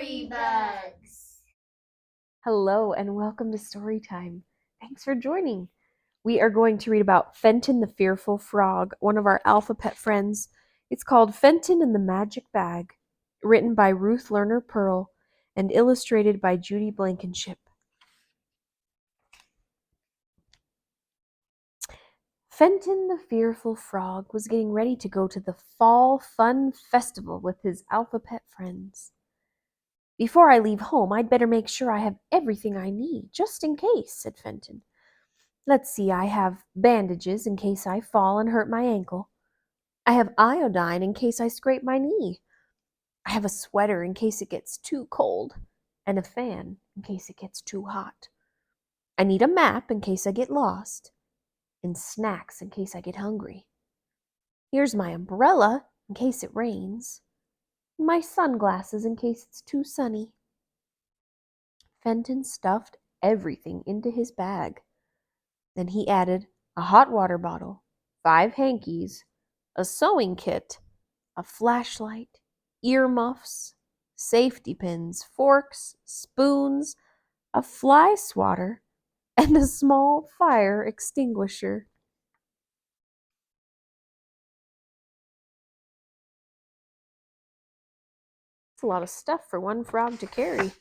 Storybugs. Hello and welcome to Storytime. Thanks for joining. We are going to read about Fenton the Fearful Frog, one of our AlphaPet friends. It's called Fenton and the Magic Bag, written by Ruth Lerner Perle and illustrated by Judy Blankenship. Fenton the Fearful Frog was getting ready to go to the Fall Fun Festival with his AlphaPet friends. "Before I leave home, I'd better make sure I have everything I need, just in case," said Fenton. "Let's see, I have bandages in case I fall and hurt my ankle. I have iodine in case I scrape my knee. I have a sweater in case it gets too cold, and a fan in case it gets too hot. I need a map in case I get lost, and snacks in case I get hungry. Here's my umbrella in case it rains, and my sunglasses in case it's too sunny." Fenton stuffed everything into his bag. Then he added a hot water bottle, 5 hankies, a sewing kit, a flashlight, earmuffs, safety pins, forks, spoons, a fly swatter, and a small fire extinguisher. It's a lot of stuff for one frog to carry.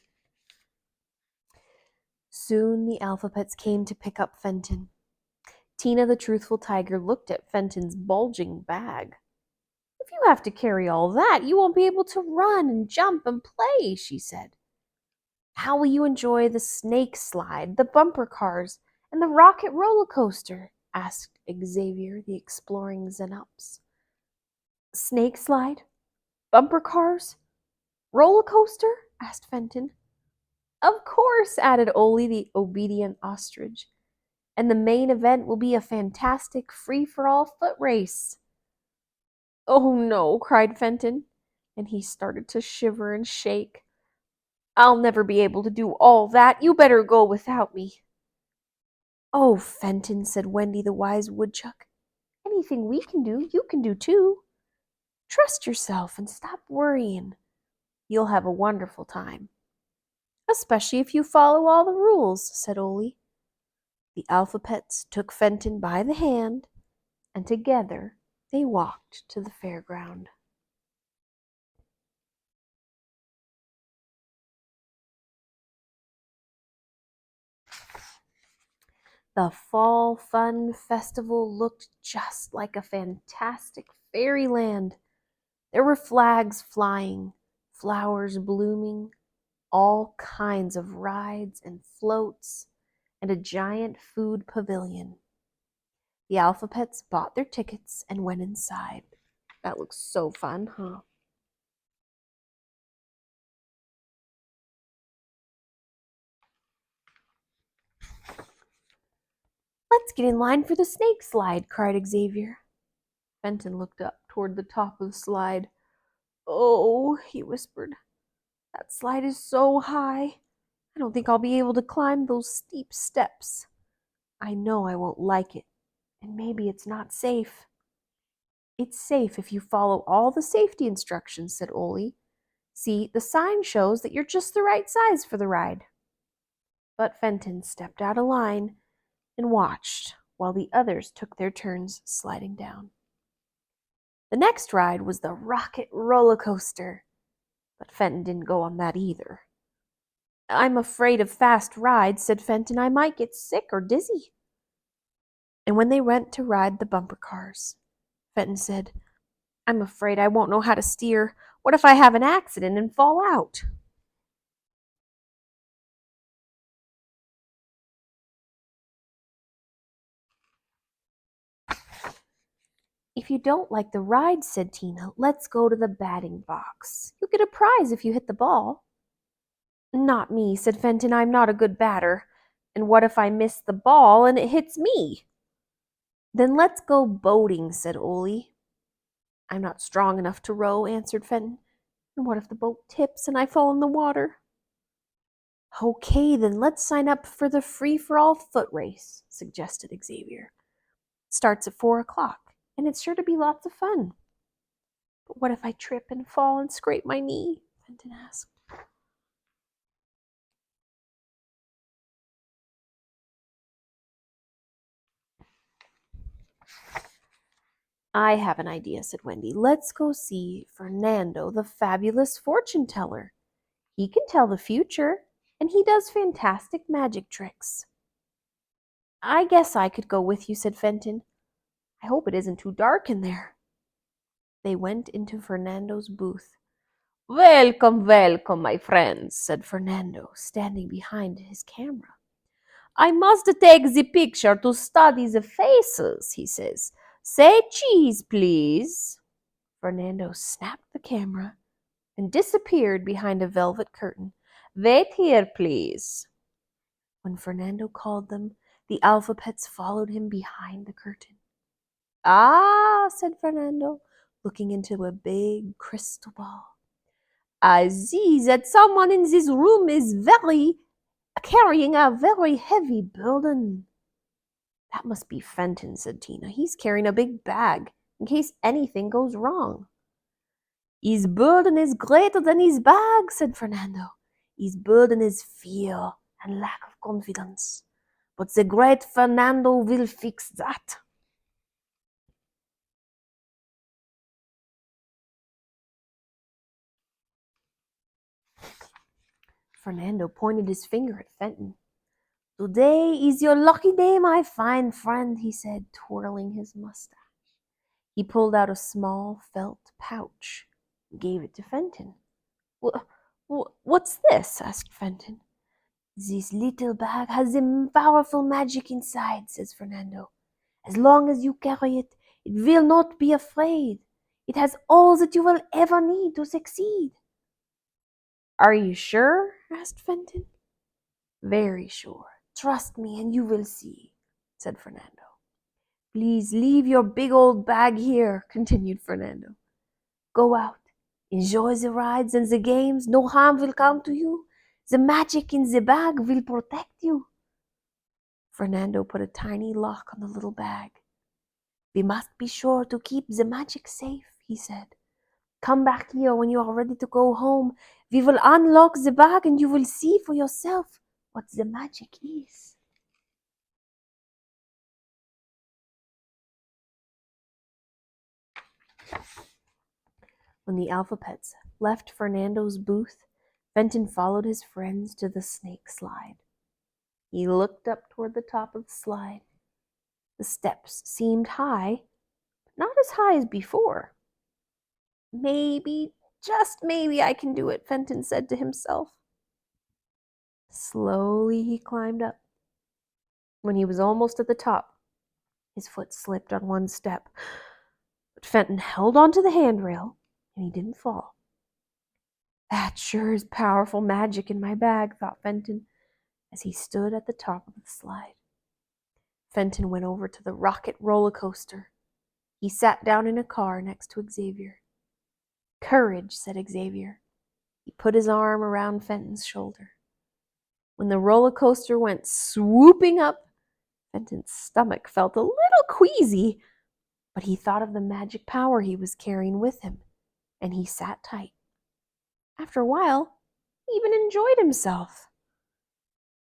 Soon the AlphaPets came to pick up Fenton. Tina the truthful tiger looked at Fenton's bulging bag. "If you have to carry all that, you won't be able to run and jump and play," she said. "How will you enjoy the snake slide, the bumper cars, and the rocket roller coaster?" asked Xavier, the exploring Xenops. "Snake slide? Bumper cars? Roller coaster?" asked Fenton. "Of course," added Oli, the obedient ostrich. "And the main event will be a fantastic free-for-all foot race." "Oh no," cried Fenton, and he started to shiver and shake. "I'll never be able to do all that. You better go without me." "Oh, Fenton," said Wendy the wise woodchuck, "anything we can do, you can do too. Trust yourself and stop worrying. You'll have a wonderful time." "Especially if you follow all the rules," said Oli. The AlphaPets took Fenton by the hand, and together they walked to the fairground. The Fall Fun Festival looked just like a fantastic fairyland. There were flags flying, flowers blooming, all kinds of rides and floats, and a giant food pavilion. The AlphaPets bought their tickets and went inside. That looks so fun, huh? "Let's get in line for the snake slide," cried Xavier. Fenton looked up toward the top of the slide. "Oh," he whispered, "that slide is so high. I don't think I'll be able to climb those steep steps. I know I won't like it, and maybe it's not safe." "It's safe if you follow all the safety instructions," said Oli. "See, the sign shows that you're just the right size for the ride." But Fenton stepped out of line and watched while the others took their turns sliding down. The next ride was the rocket roller coaster, but Fenton didn't go on that either. "I'm afraid of fast rides," said Fenton. "I might get sick or dizzy." And when they went to ride the bumper cars, Fenton said, "I'm afraid I won't know how to steer. What if I have an accident and fall out?" "If you don't like the ride," said Tina, "let's go to the batting box. You'll get a prize if you hit the ball." "Not me," said Fenton. "I'm not a good batter. And what if I miss the ball and it hits me?" "Then let's go boating," said Oli. "I'm not strong enough to row," answered Fenton. "And what if the boat tips and I fall in the water?" "Okay, then let's sign up for the free-for-all foot race," suggested Xavier. "It starts at 4 o'clock, and it's sure to be lots of fun." "But what if I trip and fall and scrape my knee?" Fenton asked. I have an idea, said Wendy. Let's go see Fernando, the fabulous fortune teller. He can tell the future, and he does fantastic magic tricks. I guess I could go with you, said Fenton. I hope it isn't too dark in there. They went into Fernando's booth. Welcome, welcome, my friends, said Fernando, standing behind his camera. I must take the picture to study the faces, he says. Say cheese, please. Fernando snapped the camera and disappeared behind a velvet curtain. Wait here, please. When Fernando called them, the AlphaPets followed him behind the curtain. Ah, said Fernando, looking into a big crystal ball. I see that someone in this room is carrying a very heavy burden. That must be Fenton, said Tina. He's carrying a big bag in case anything goes wrong. His burden is greater than his bag, said Fernando. His burden is fear and lack of confidence. But the great Fernando will fix that. Fernando pointed his finger at Fenton. Today is your lucky day, my fine friend, he said, twirling his mustache. He pulled out a small felt pouch and gave it to Fenton. What's this? Asked Fenton. This little bag has a powerful magic inside, says Fernando. As long as you carry it, it will not be afraid. It has all that you will ever need to succeed. Are you sure? Asked Fenton. Very sure. Trust me and you will see, said Fernando. Please leave your big old bag here, continued Fernando. Go out, enjoy the rides and the games. No harm will come to you. The magic in the bag will protect you. Fernando put a tiny lock on the little bag. We must be sure to keep the magic safe, he said. Come back here when you are ready to go home. We will unlock the bag and you will see for yourself what the magic is. When the AlphaPets left Fernando's booth, Fenton followed his friends to the snake slide. He looked up toward the top of the slide. The steps seemed high, but not as high as before. Maybe, just maybe I can do it, Fenton said to himself. Slowly he climbed up. When he was almost at the top, his foot slipped on one step. But Fenton held onto the handrail, and he didn't fall. That sure is powerful magic in my bag, thought Fenton, as he stood at the top of the slide. Fenton went over to the rocket roller coaster. He sat down in a car next to Xavier. Courage, said Xavier. He put his arm around Fenton's shoulder. When the roller coaster went swooping up, Fenton's stomach felt a little queasy, but he thought of the magic power he was carrying with him, and he sat tight. After a while, he even enjoyed himself.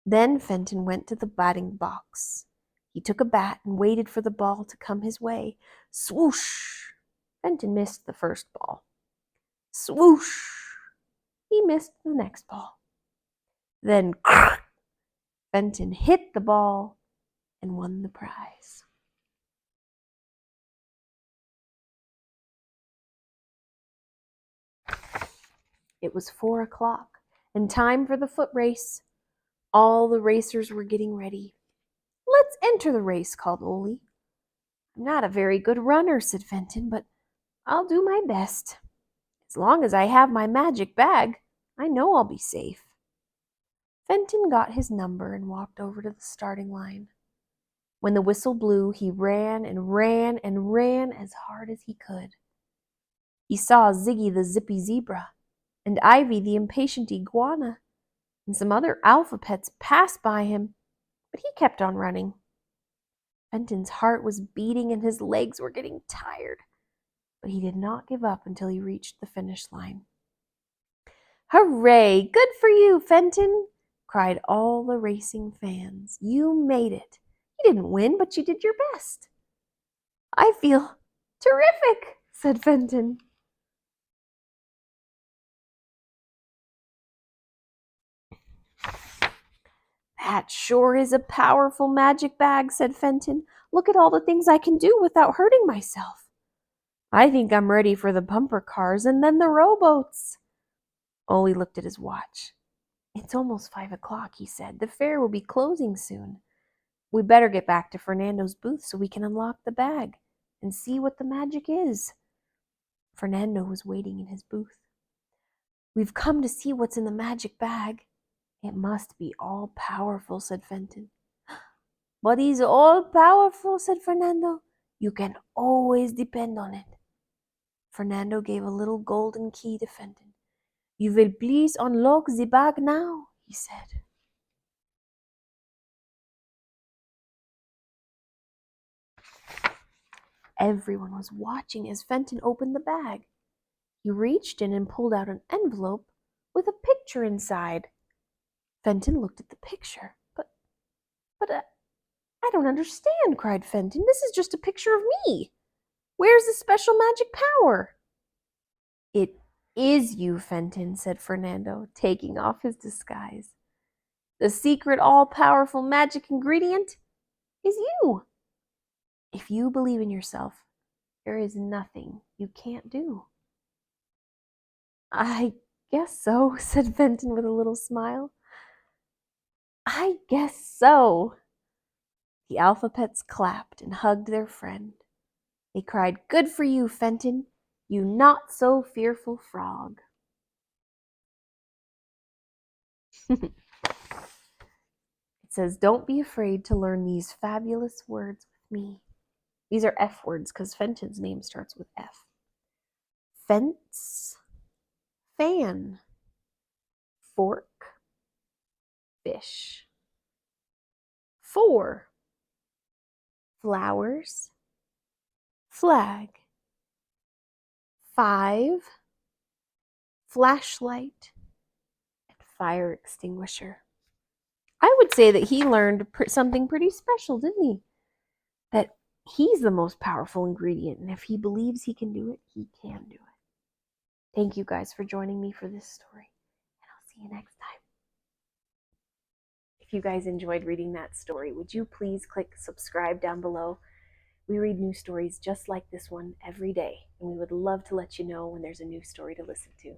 Then Fenton went to the batting box. He took a bat and waited for the ball to come his way. Swoosh! Fenton missed the first ball. Swoosh! He missed the next ball. Then crack! Fenton hit the ball and won the prize. It was 4 o'clock and time for the foot race. All the racers were getting ready. Let's enter the race, called Ole. I'm not a very good runner, said Fenton, but I'll do my best. As long as I have my magic bag, I know I'll be safe. Fenton got his number and walked over to the starting line. When the whistle blew, he ran and ran and ran as hard as he could. He saw Ziggy the zippy zebra and Ivy the impatient iguana and some other AlphaPets pass by him, but he kept on running. Fenton's heart was beating and his legs were getting tired, but he did not give up until he reached the finish line. Hooray! Good for you, Fenton! Cried all the racing fans. You made it. You didn't win, but you did your best. I feel Terrific, said Fenton. That sure is a powerful magic bag, said Fenton. Look at all the things I can do without hurting myself. I think I'm ready for the bumper cars and then the rowboats. Ollie looked at his watch. It's almost 5 o'clock, he said. The fair will be closing soon. We better get back to Fernando's booth so we can unlock the bag and see what the magic is. Fernando was waiting in his booth. We've come to see what's in the magic bag. It must be all-powerful, said Fenton. But he's all-powerful, said Fernando. You can always depend on it. Fernando gave a little golden key to Fenton. You will please unlock the bag now, he said. Everyone was watching as Fenton opened the bag. He reached in and pulled out an envelope with a picture inside. Fenton looked at the picture. But I don't understand, cried Fenton. This is just a picture of me. Where's the special magic power? It is you, Fenton, said Fernando, taking off his disguise. The secret all-powerful magic ingredient is you. If you believe in yourself, there is nothing you can't do. I guess so, said Fenton with a little smile. I guess so. The AlphaPets clapped and hugged their friend. They cried, Good for you, Fenton, you not-so-fearful frog. It says, don't be afraid to learn these fabulous words with me. These are F words because Fenton's name starts with F. Fence, fan, fork, fish. 4, flowers, flag. 5, flashlight, and fire extinguisher. I would say that he learned something pretty special, didn't he? That he's the most powerful ingredient, and if he believes he can do it, he can do it. Thank you guys for joining me for this story, and I'll see you next time. If you guys enjoyed reading that story, would you please click subscribe down below? We read new stories just like this one every day, and we would love to let you know when there's a new story to listen to.